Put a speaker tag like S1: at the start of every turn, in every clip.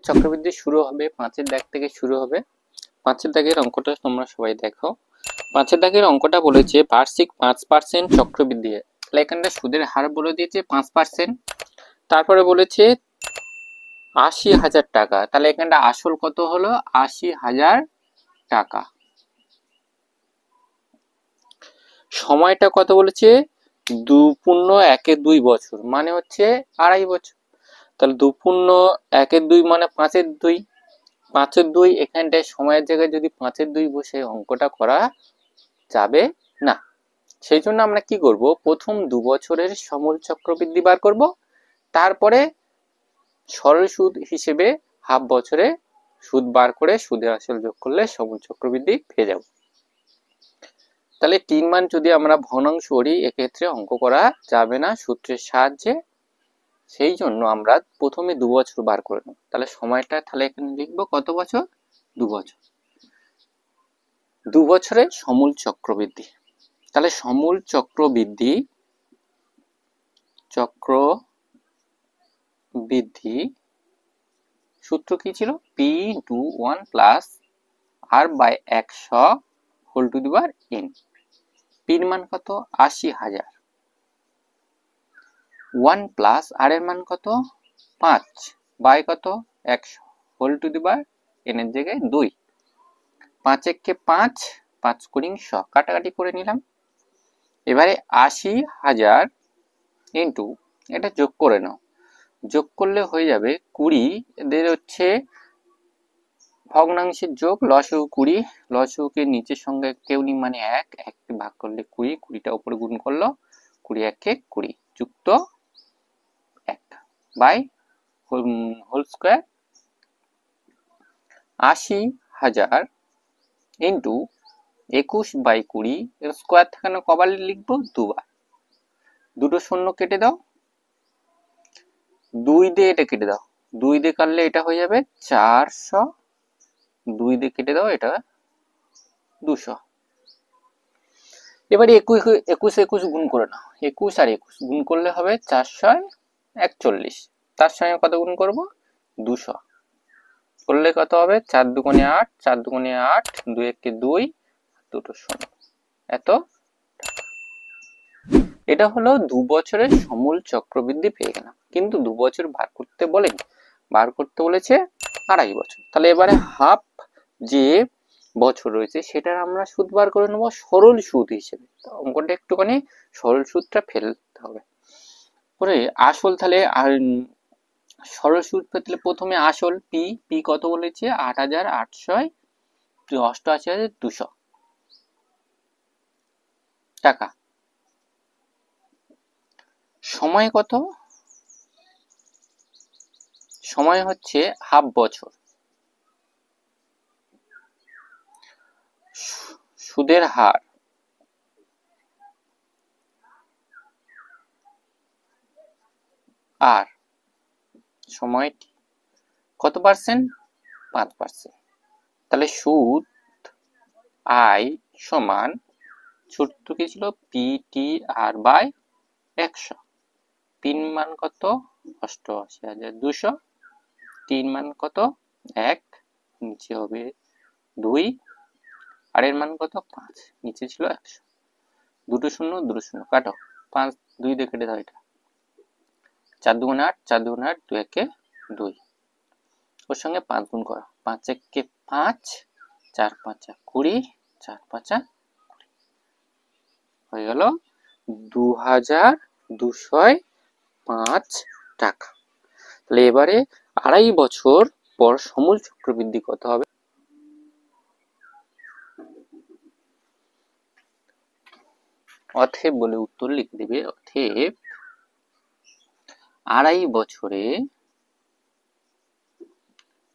S1: চক্রবৃদ্ধি শুরু হবে 5-এর দাগ থেকে শুরু হবে। 5-এর দাগের অঙ্কটা তোমরা সবাই দেখো। 5-এর দাগের অঙ্কটা বলেছে বার্ষিক 5% চক্রবৃদ্ধি। তাহলে এখানটা সুদের হার বলে দিয়েছে 5%। তারপরে বলেছে 80,000 টাকা। তাহলে এখানটা আসল কত হলো? 80,000 টাকা। সময়টা কত বলেছে? 2.1 বছর, মানে হচ্ছে 2.5 বছর। তাহলে 2.1 মানে 5/2। 5/2 এখানটায় সময়ের জায়গায় যদি 5/2 বসে অঙ্কটা করা যাবে না। সেই জন্য আমরা কি করব, প্রথম 2 বছরের সমূল চক্রবৃদ্ধি বার করব, তারপরে সরল সুদ হিসেবে হাফ বছরে সুদ বার করে সুদে আসল যোগ করলে সমূল চক্রবৃদ্ধি পেয়ে যাব। তাহলে 3 মান যদি আমরা ভগ্নাংশ করি এক্ষেত্রে অঙ্ক করা যাবে না সূত্রের সাহায্যে। সেই জন্য আমরা প্রথমে 2 বছর বার করে নেব। তাহলে সময়টা তাহলে এখানে লিখব কত বছর? 2 বছর। 2 বছরে সমূল চক্রবৃদ্ধি। তাহলে সমূল চক্রবৃদ্ধি সূত্র কি ছিল? P×1 plus R/100 whole to the power n। পির মান কত? 80,000। 1 প্লাস আর এর মান কত? 5 বাই কত? 100 whole to the power n এর জায়গায় 2। 5 একে 5, 5 কুড়িং 100, কাটাকাটি করে নিলাম। এবারে 80,000 ইন্টু এটা যোগ করে নাও। যোগ করলে হয়ে যাবে 20। এদের হচ্ছে ভগ্নাংশের যোগ, লসাগু 20। লসাগুকে নিচের সঙ্গে কেউ নি, মানে 1 কে ভাগ করলে 20, 20টা উপরে গুণ করলো 20 1 20 যুক্ত 1 বাই হোল স্কয়ার। 80,000 ইন্টু 21/20 এর স্কয়ার থাকানো কবার লিখবো? দুবার। দুটো শূন্য কেটে দাও, 2 দিয়ে এটা কেটে দাও, 2 দিয়ে কাটলে এটা হয়ে যাবে 400, 2 দিয়ে কেটে দাও এটা 200। এবারে 21 গুণ করে নাও, 21 আর 21 গুণ করলে হবে 441। তার সঙ্গে কত গুণ করব? 200 করলে কত হবে? 4 দুগুণে 8, 4 দুগুণে 8, 2 একে 2, দুটো শূন্য। এত। এটা হলো 2 বছরের সমূল চক্রবৃদ্ধি পেয়ে গেলাম। কিন্তু 2 বছর বার করতে বলেনি, বার করতে বলেছে 2.5 বছর। তাহলে এবারে হাফ যে বছর রয়েছে সেটার আমরা সুদ বার করে নেব সরল সুদ হিসেবে। অঙ্কটা একটুখানি সরল সুদটা ফেলতে হবে। পরে আসল, তাহলে আর সরল সুদ পেতে প্রথমে আসল পি কত বলেছে? 8,888,200 টাকা। সময় কত? সময় হচ্ছে হাফ বছর। সুদের হার আর সময়টি কত পার্সেন্ট? 5%। তাহলে সুদ আই সমান সূত্র কি ছিল? P/TR/100। 3 মান কত? 88,200। 3 মান কত? 1, নিচে হবে 2, আর এর মান কত? 5, নিচে ছিল 100। দুটো শূন্য দুটো শূন্য কাটো, 5 2 দিয়ে কেটে দাও এটা। 4 দুগুণে 8, 4 দুগুণে 8, 2 একে 2, ওর সঙ্গে 5 গুণ করো, 5 একে 5, 4 5 20, 4 5 20 হয়ে গেল 2,205 টাকা। তাহলে এবারে 2.5 বছর পর সমূল চক্রবৃদ্ধি কত হবে? অতএব বলে উত্তর লিখে দিবে। অতএব 2.5 বছরে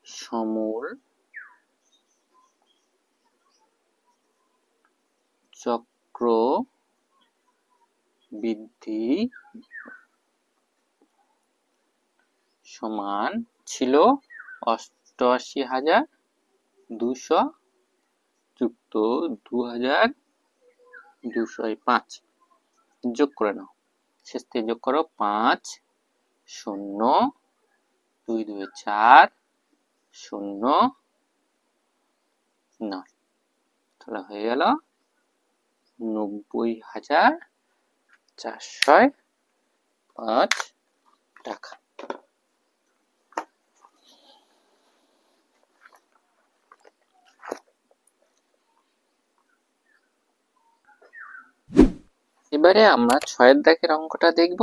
S1: সমূল চক্রবৃদ্ধি সমান ছিল 88,200 যুক্ত 2,205। যোগ করে নাও, শেষ থেকে যোগ করো 5 0 2 2 4 তাহলে হয়ে গেল 90,405 টাকা। এবারে আমরা 6 দাগের অঙ্কটা দেখব।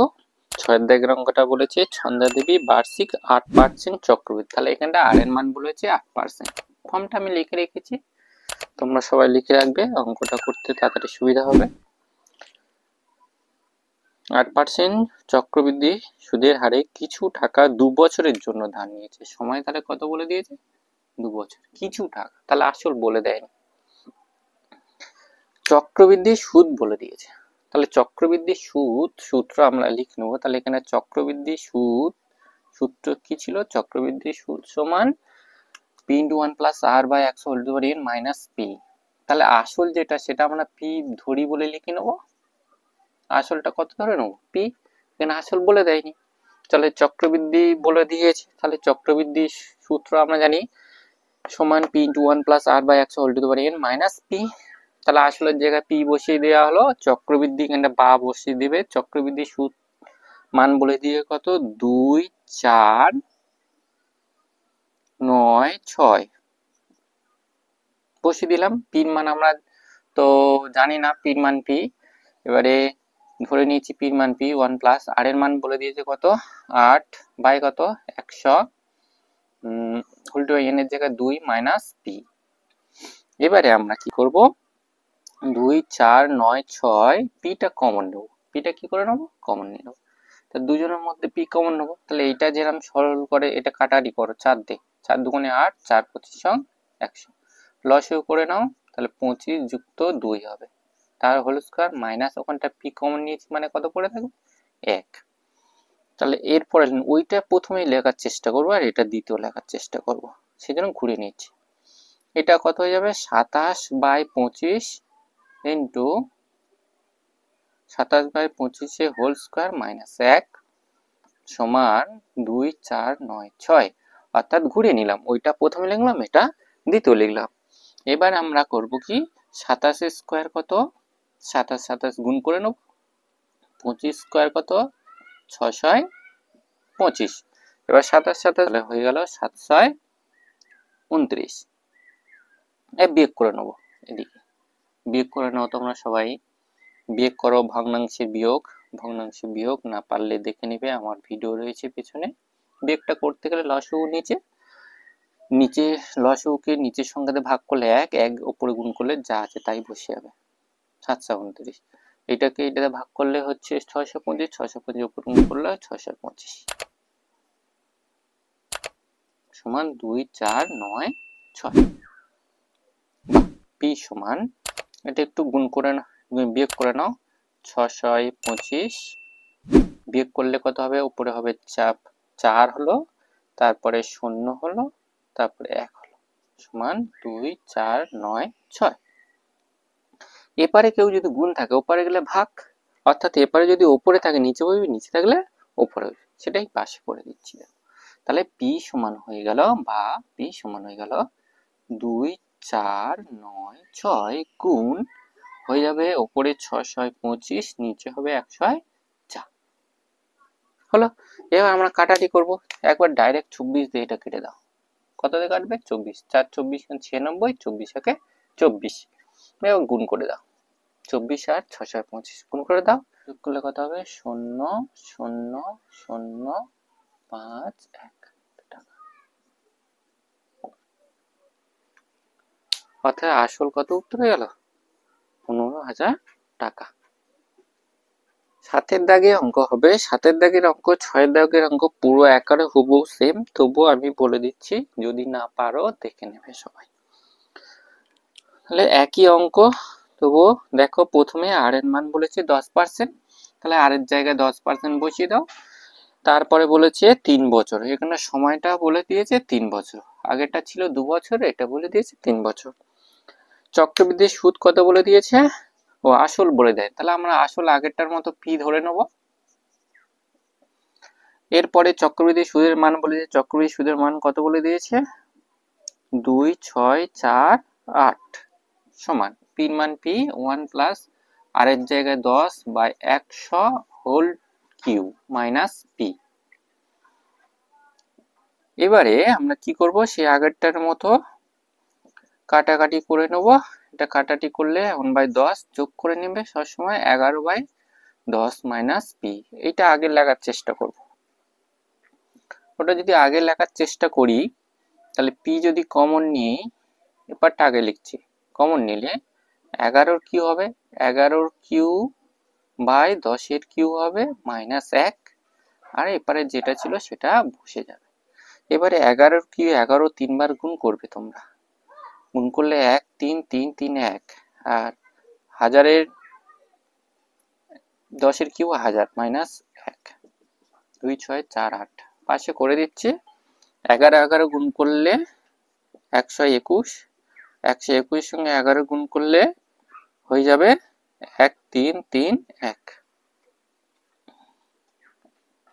S1: 6 দাগের অঙ্কটা বলেছে ছন্দাদেবী বার্ষিক 8% চক্রবৃদ্ধি। তাহলে এখানটা আর এর মান বলেছে 8%। ফর্মটা আমি লিখে রেখেছি, তোমরা সবাই লিখে রাখবে, অঙ্কটা করতে তাড়াতাড়ি সুবিধা হবে। 8% চক্রবৃদ্ধি সুদের হারে কিছু টাকা 2 বছরের জন্য ধার নিয়েছে। সময় তাহলে কত বলে দিয়েছে? 2 বছর। কিছু টাকা, তাহলে আসল বলে দেয়নি। চক্রবৃদ্ধি সুদ বলে দিয়েছে। তাহলে চক্রবৃদ্ধি সুদ সূত্র আমরা লিখে নেব। তাহলে এখানে চক্রবৃদ্ধি সুদ সূত্র কি ছিল? চক্রবৃদ্ধি সুদ সমান p into 1 plus r by x whole to the power n minus p। তাহলে আসল যেটা সেটা আমরা p ধরি বলে লিখে নেব। আসলটা কত ধরে নেব? p। এখানে আসল বলে দেয়নি, তাহলে চক্রবৃদ্ধি বলে দিয়েছে। তাহলে চক্রবৃদ্ধি সূত্র আমরা জানি সমান p into 1 plus r by x whole to the power n minus p। তাহলে আসলের জায়গায় p বসিয়ে দেওয়া হলো, চক্রবৃদ্ধি এখানে বা বসিয়ে দিবে। চক্রবৃদ্ধি সুদ মান বলে দিয়ে কত? 2, 4, 9, 6 বসিয়ে দিলাম। পির মান আমরা তো জানি না, পির মান p। এবারে ধরে নিয়েছি পির মান p 1 প্লাস আর এর মান বলে দিয়েছে কত? 8 বাই কত? 100 উল্টো n এর জায়গায় 2 মাইনাস p। এবারে আমরা কি করব? 2, 4, 9, 6 পিটা কমন নেব। পিটা কি করে নেব? কমন নিয়ে নেব। তা দুজনের মধ্যে পি কমন নেব। তাহলে এইটা যেরকম সরল করে এটা কাটারি করো, 4 দিয়ে 4 দুগুণে 8, 4 25 100। লসও করে নাও, তাহলে 25 যুক্ত 2 হবে, তার হোল স্কয়ার মাইনাস ওখানটা পি কমন নিয়েছি মানে কত পড়ে থাকবে? 1। তাহলে এরপরে ওইটা প্রথমেই লেখার চেষ্টা করব আর এটা দ্বিতীয় লেখার চেষ্টা করব, সেজন্য ঘুরে নিচ্ছি। এটা কত হয়ে যাবে? 27/25 ইন্টু 27/25 হোল স্কয়ার মাইনাস 1 সমান 2, 4, 9, 6। অর্থাৎ ঘুরে নিলাম, ওইটা প্রথমে লিখলাম, এটা দ্বিতীয় লিখলাম। এবার আমরা করব কি? 27 স্কয়ার কত? 27 27 গুণ করে নেব। 25 স্কয়ার কত? 6 25। এবার 27 27 হয়ে গেল 729। বিয়োগ করে নেব, এদিকে বিয়োগ করে নাও তোমরা সবাই। বিয়োগ করো ভগ্নাংশে বিয়োগ। ভগ্নাংশে বিয়োগ না পারলে দেখে নিবে, আমার ভিডিও রয়েছে পেছনে। বিয়োগটা করতে গেলে লসগু নিচে লসগুকে নিচের সংখ্যাতে ভাগ করলে 1, 1 উপরে গুণ করলে যা আছে তাই বসে যাবে। 729 এটাকে এটাতে ভাগ করলে হচ্ছে 625, 625 উপরে গুণ করলে 625 সমান 2, 4, 9, 6। পি সমান, এটা একটু গুণ করে বিয়োগ করে নাও। 625 বিয়োগ করলে কত হবে? উপরে হবে 4 হলো, তারপরে 0 হলো, তারপরে 1 হলো, সমান 2, 4, 9, 6। এপারে কেউ যদি গুণ থাকে ওপারে গেলে ভাগ, অর্থাৎ এপারে যদি ওপরে থাকে নিচে বসবে, নিচে থাকলে ওপরে বসবে, সেটাই পাশে করে দিচ্ছি। তাহলে পি সমান হয়ে গেল, বা পি সমান হয়ে গেল 2, 4, 9, 6 গুণ হয়ে যাবে ওপরে 625, নিচে হবে 104 হলো। এবার আমরা কাটাটি করব। একবার ডাইরেক্ট 24 দিয়ে এটা কেটে দাও। কত দিয়ে কাটবে? 24, 4 24 96, 24 একে 24। এবার গুণ করে দাও, 24 আর 625 গুণ করে দাও। যোগ করলে কত হবে? 0 0 0 5 1 টাকা। অর্থাৎ আসল কত উত্তর হয়ে গেল? 15,000 টাকা। 7 দাগে অঙ্ক হবে। 7 দাগের অঙ্ক 6 দাগের অঙ্ক পুরো একারে হুবহু সেম, তবুও আমি বলে দিচ্ছি, যদি না পারো দেখে নেবে সবাই। তাহলে একই অঙ্ক, তবুও দেখো প্রথমে আর এর মান বলেছে 10%, তাহলে আর এর জায়গায় 10% বসিয়ে দাও। তারপরে বলেছে 3 বছর, এখানে সময়টা বলে দিয়েছে 3 বছর, আগেরটা ছিল 2 বছর, এটা বলে দিয়েছে 3 বছর। চক্রবৃদ্ধির সুদ কত বলে দিয়েছে? ও আসল বলে দেয়, তাহলে আমরা আসল আগেরটার মতো পি ধরে নেব। এরপরে চক্রবৃদ্ধি সুদের মান বলে দিয়েছে, চক্রবৃদ্ধি সুদের মান কত বলে দিয়েছে? 2 6 4 8 সমান পির মান পি 1 প্লাস আর এর জায়গায় 10 by 100 whole cube minus P. এবারে আমরা কি করব, সেই আগেরটার মতো কাটাকাটি করে নেব। এটা কাটাটি করলে 1/10 যোগ করে নেবে সবসময় 11/10 মাইনাস পি। এটা আগে লেখার চেষ্টা করব। ওটা যদি আগে লেখার চেষ্টা করি তাহলে পি যদি কমন নিই, এবারটা আগে লিখছি, কমন নিলে 11 কি হবে, 11 কিউ বাই 10 কিউ হবে মাইনাস 1, আর এপারে যেটা ছিল সেটা বসে যাবে। এবারে 11 কিউ 11 তিনবার গুণ করবে তোমরা, গুণ করলে 1 3 3 3 1, আর 1000 কিউ 1000 মাইনাস 1 2 6 4 8 পাশে করে দিচ্ছি। 11 11 গুণ করলে 121, 121 সঙ্গে 11 গুণ করলে হয়ে যাবে 1 3 3 1।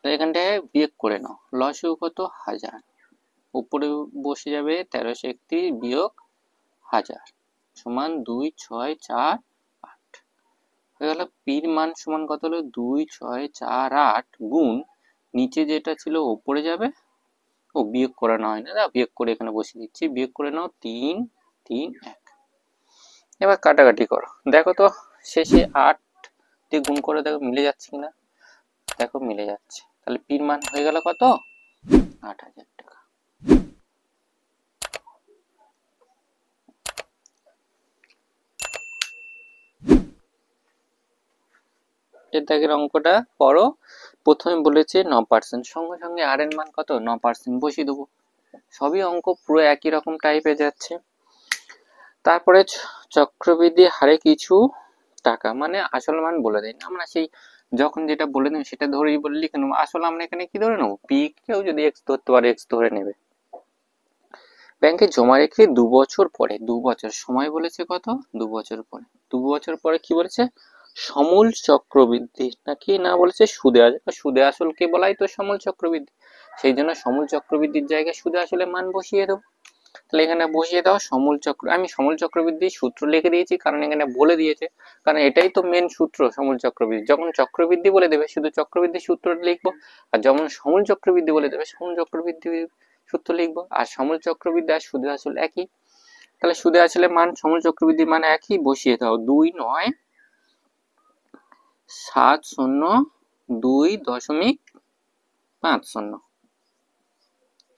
S1: এখানটায় বিয়োগ করে নাও, লসও কত 1000, উপরে বসে যাবে 1331 বিয়োগ 1000 সমান 2 6 4 8। হয়ে গেল পির মান সমান কত হলো 2 6 4 8 গুণ নিচে যেটা ছিল উপরে যাবে, ও বিয়োগ করে না হয় না, বিয়োগ করে এখানে বসিয়ে দিচ্ছি, বিয়োগ করে নাও 3 3 1। এবার কাটাকাটি করো, দেখো তো শেষে 8 দিয়ে গুণ করে দেখো মিলে যাচ্ছে কিনা, দেখো মিলে যাচ্ছে। তাহলে পির মান হয়ে গেল কত 8000 টাকা। এর দাগের অঙ্কটা পড়ো। প্রথমে বলেছে 9%, সঙ্গে সঙ্গে আর এর মান কত 9% বসিয়ে দেবো। সবই অঙ্ক পুরো একই রকম টাইপে যাচ্ছে। তারপরে চক্রবৃদ্ধি হারে কিছু টাকা, মানে আসল মান বলে দেয় না, আমরা সেই যখন যেটা বলে দেব সেটা ধরেই বলে লিখে নেবো। আসলে আমরা এখানে কি ধরে নেবো, পি, কেউ যদি এক্স ধরতে পারে এক্স ধরে নেবে। ব্যাংকে জমা রেখে 2 বছর পরে, 2 বছর সময় বলেছে কত 2 বছর পরে, 2 বছর পরে কি বলেছে সমূল চক্রবৃদ্ধি নাকি না বলেছে সুদে আসল, সুদে আসলকে বলাই তো সমূল চক্রবৃদ্ধি, সেই জন্য সমূল চক্রবৃদ্ধির জায়গায় সুদে আসলে মান বসিয়ে দেবো। তাহলে এখানে বসিয়ে দাও সমূল চক্র, আমি সমূল চক্রবৃদ্ধির সূত্র লিখে দিয়েছি কারণ এখানে বলে দিয়েছে, কারণ এটাই তো মেন সূত্র সমূল চক্রবৃদ্ধি। যখন চক্রবৃদ্ধি বলে দেবে শুধু চক্রবৃদ্ধির সূত্রটা লিখবো, আর যখন সমূল চক্রবৃদ্ধি বলে দেবে সমূল চক্রবৃদ্ধি সূত্র লিখবো। আর সমূল চক্রবৃদ্ধি আর সুদে আসল একই, তাহলে সুদে আসলে মান সমূল চক্রবৃদ্ধির মান একই, বসিয়ে দাও 2 9 7 0 2.50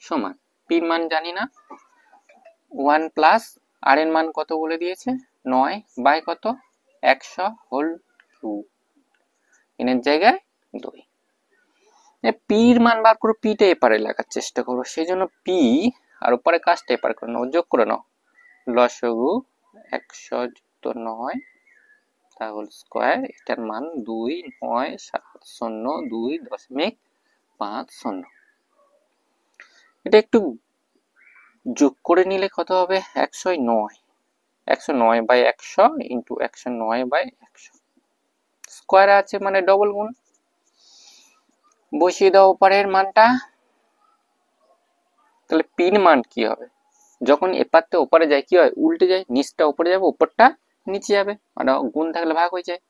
S1: সমান পির মান জানি না 1 প্লাস আর এর মান কত বলে দিয়েছে 9 বাই কত 100 হোল কিউব, এর জায়গায় 2। পির মান বার করো, পিটা এপারে লেখার চেষ্টা করো, সেই জন্য পি আর উপরে কাজটা এপারে করে নাও, যোগ করে নাও লসগু 100 যুক্ত 9 তা হোল স্কয়ার, এটার মান 2 9 7 0 2.50। এটা একটু যোগ করে নিলে কত হবে 109, 109 বাই 100 ইন্টু 109 বাই 100, স্কয়ার আছে মানে ডবল গুণ, বসিয়ে দাও উপরের মানটা। তাহলে পির মান কি হবে, যখন এপারটা উপরে যায় কি হয় উল্টে যায়, নিচটা উপরে যাবে উপরটা নিচে যাবে, মানে গুণ থাকলে ভাগ হয়ে যায়।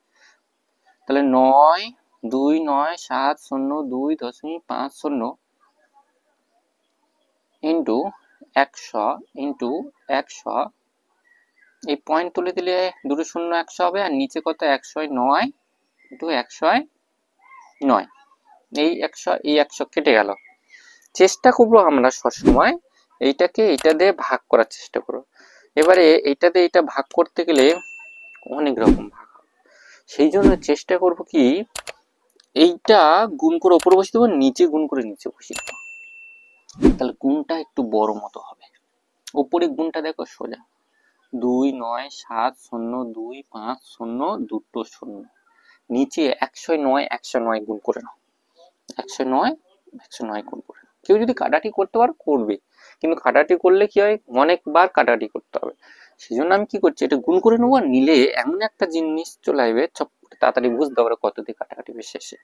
S1: তাহলে 9 2 9 7 0 2.50 ইন্টু 100 ইন্টু 100, এই পয়েন্ট তুলে দিলে দুটো শূন্য 100 হবে, আর নিচে কত 109 ইন্টু 109, এই 100 এই 100 কেটে গেল। চেষ্টা করবো আমরা সবসময় এইটাকে এইটা দিয়ে ভাগ করার চেষ্টা করবো। এবারে এইটা দিয়ে এটা ভাগ করতে গেলে অনেক রকম ভাগ, সেই জন্য চেষ্টা করব কি এইটা গুণ করে উপরে বসিয়ে দেবো, নিচে গুণ করে নিচে বসিয়ে দেবো, তাহলে গুণটা একটু বড় মতো হবে। উপরে গুণটা দেখো সোজা 2 9 7 0 2 5 0 দুটো শূন্য, নিচে 109 109 গুণ করে নাও, 109 109 গুণ করে নাও। কেউ যদি কাটাটি করতে পারো করবে, কিন্তু কাটাটি করলে কি হয় অনেকবার কাটাটি করতে হবে, সেই জন্য আমি কি করছি এটা গুণ করে নেবো, নিলে এমন একটা জিনিস চলে আসবে তাড়াতাড়ি বুঝতে পারো কত দিয়ে কাটাকাটি শেষে।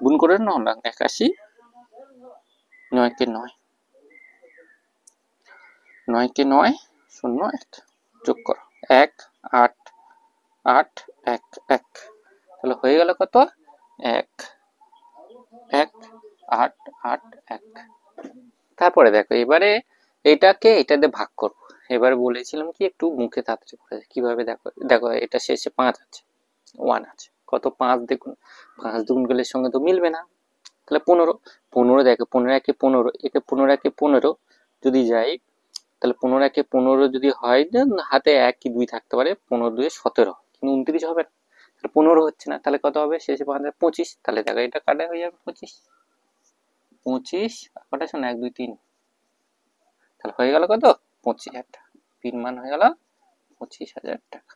S1: গুণ করে নাও না 81 9 কে 9, 9 কে 9 0 1 যোগ করো 1 8 8 1 1 তাহলে হয়ে গেল কত 1 1 8 8 1। তারপরে দেখো এবারে এটাকে এটা দিয়ে ভাগ করব। এবারে বলেছিলাম কি একটু মুখে তাড়াতাড়ি করে কিভাবে, দেখো দেখো এটা শেষে 5 আছে 1 আছে, কত 5 দেখুন 5 দুগুণের সঙ্গে তো মিলবে না, তাহলে 15 15 দেখো 15 একে 15 একে 15 একে 15 যদি যাই তাহলে 15 একে 15 যদি হয় হাতে 1 কি 2 থাকতে পারে, 15 2 17 কিন্তু 29 হবে না, তাহলে 15 হচ্ছে না, তাহলে কত হবে শেষে 25, তাহলে দেখো এটা কাটা হয়ে যাবে 25 25 কটা শোনো 1 2 3, তাহলে হয়ে গেল কত 25,000 টাকা, পিন মান হয়ে গেল 25,000 টাকা।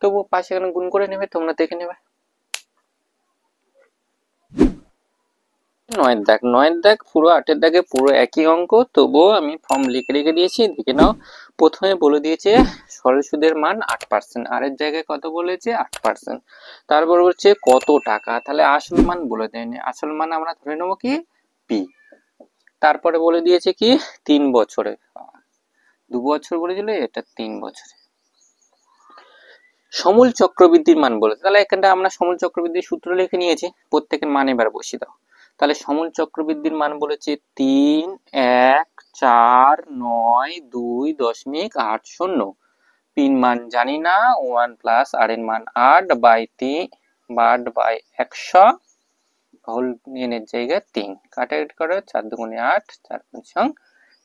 S1: তবু পাশে এখানে গুণ করে নেবে, তোমরা দেখে নেবে। 9 দাগ পুরো 8 দাগে পুরো একই অঙ্ক, তবুও আমি ফর্ম লিখে রেখে দিয়েছি, দেখে নাও। প্রথমে বলে দিয়েছে সরল সুদের মান 8%, আর এর জায়গায় কত বলেছে 8%, তারপর বলছে কত টাকা, তাহলে আসল মান বলে দেয়নি, আসল মান আমরা ধরে নেবো কি পি। তারপরে বলে দিয়েছে কি 3 বছরে, 2 বছর বলেছিল, এটা 3 বছরে। সমূল চক্রবৃদ্ধির মান বলেছে, তাহলে এখানটা আমরা সমূল চক্রবৃদ্ধির সূত্র লিখে নিয়েছি, প্রত্যেকের মান এবার বসিয়ে দাও। তাহলে সমূল চক্রবৃদ্ধির মান বলেছে 3 1 4 9 2 দশমিক 8 0, পিন মান জানি না, 1 প্লাস আর এর মান 8 বাই 3 8 বাই 100 হোল এর জায়গায় 3 কাটাকাটি করে 4 দুগুণে 8 4 5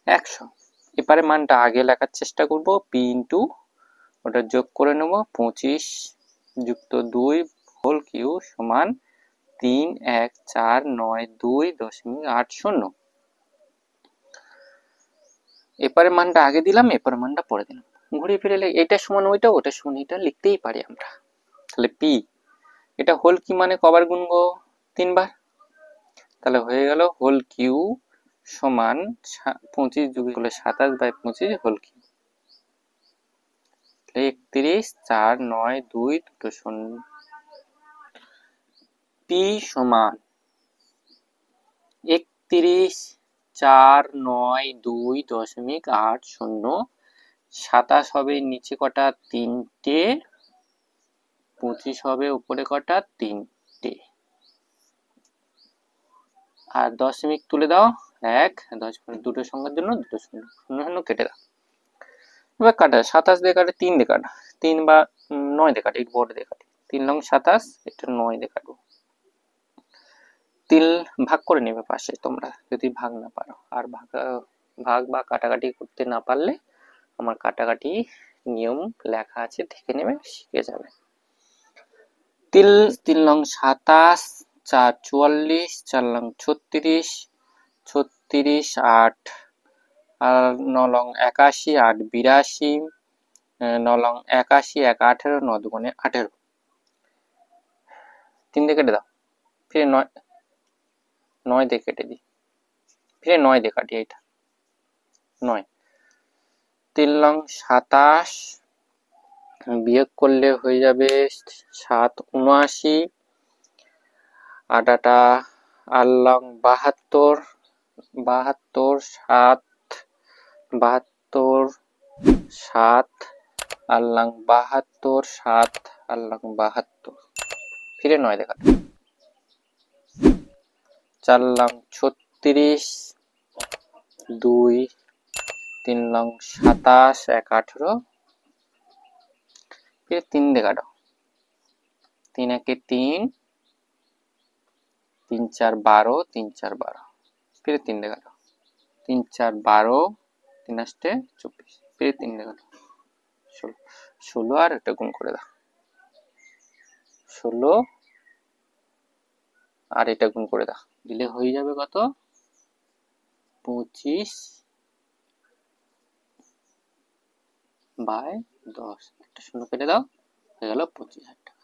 S1: 100। এবারে মানটা আগে লেখার চেষ্টা করব, পি ইন্টু ওটা যোগ করে নেব 25 যুক্ত 2 হোল কিউ সমান 3 1 4 9 2 দশমিক 8 0। এবারে মানটা আগে দিলাম, এবারে মানটা পরে দিলাম, ঘুরিয়ে ফিরে এটা সমান ওইটা, ওটা সমান এটা লিখতেই পারি আমরা। তাহলে পি এটা হোল কি মানে কবার গুনব 3 বার, তাহলে হয়ে গেল হোল কিউ সমান 25 যোগ করলে 27 বাই 25 হোল কিউ, 31 4 9 2 দুটো শূন্য। পি সমান 31 4 9 2 দশমিক 8 0, 27 হবে নিচে কটা 3টে, 25 হবে উপরে কটা 3টে, আর দশমিক তুলে দাও 1 10 দুটো সংখ্যার জন্য দুটো শূন্য শূন্য শূন্য কেটে দাও। এবার কাটা 27 দিয়ে কাটে 3 দিয়ে কাটা 3 বা 9 দিয়ে কাটে, বড় দিয়ে কাটে 3 লং 27, এটা 9 দিয়ে কাটবো। তিল ভাগ করে নেবে পাশে তোমরা যদি ভাগ না পারো, আর ভাগ বা কাটাকাটি করতে না পারলে আমার কাটাকাটি নিয়ম লেখা আছে, দেখে নেবে শিখে যাবে। তিল 3 লং 27 4 44 4 লং 36 36 8 আর 9 লং 81 8 82 9 লং 81 1 18 9 দুগুণে 18, 3 দিয়ে কেটে দাও, ফিরে 9 দিয়ে কেটে দিই, ফিরে 9 দিয়ে কাটি, এটা 9 3 লং 27 বিয়োগ করলে হয়ে যাবে 7 79 8 8 8 লং 72 72 7 72 7 8 লং 72 7 8 লং 72, ফিরে 9 দেখা 4 লং 36 2 3 লং 27 1 18, फिर 3 দিয়ে কাটো 3 একে 3 3 4 12 3 4 12, फिर 3 দিয়ে কাটো 3 4 12 3 আসতে 24, फिर 3 দিয়ে কাটো 16 16 আর এটা গুণ করে দাও 16 আর এটা গুণ করে দাও, দিলে হয়ে যাবে কত 25 বাই 10, একটা শূন্য কেটে দাও, হয়ে গেল 25,000 টাকা।